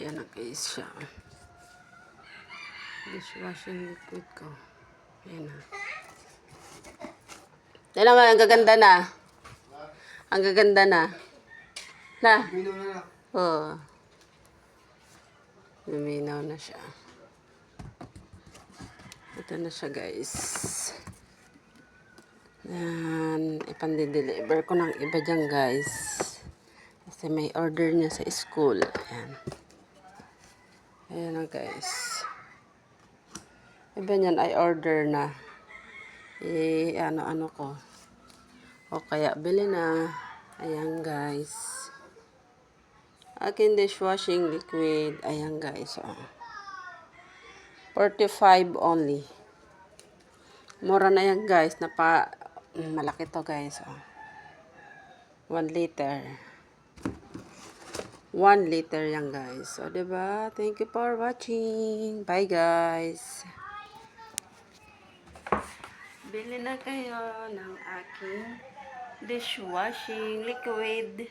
Ayan na guys siya. Dishwashing liquid ko. Ayan na. Yan naman, ang gaganda na. Ang gaganda na. Na? Oo. Luminaw na siya. Ito na siya guys. Yan. Ipandi-deliver ko ng iba dyan guys. Kasi may order niya sa school. Ayan. Ayan na guys. Iba niyan ay order na. Ano-ano ko. O kaya bili na. Ayan guys. Akin dishwashing liquid. Ayan guys. Oh. 45 only. Mura na yan guys. Malaki to guys. Oh. 1 liter. 1 liter yan guys. So, diba? Thank you for watching. Bye guys. Bili na kayo ng aking dishwashing liquid.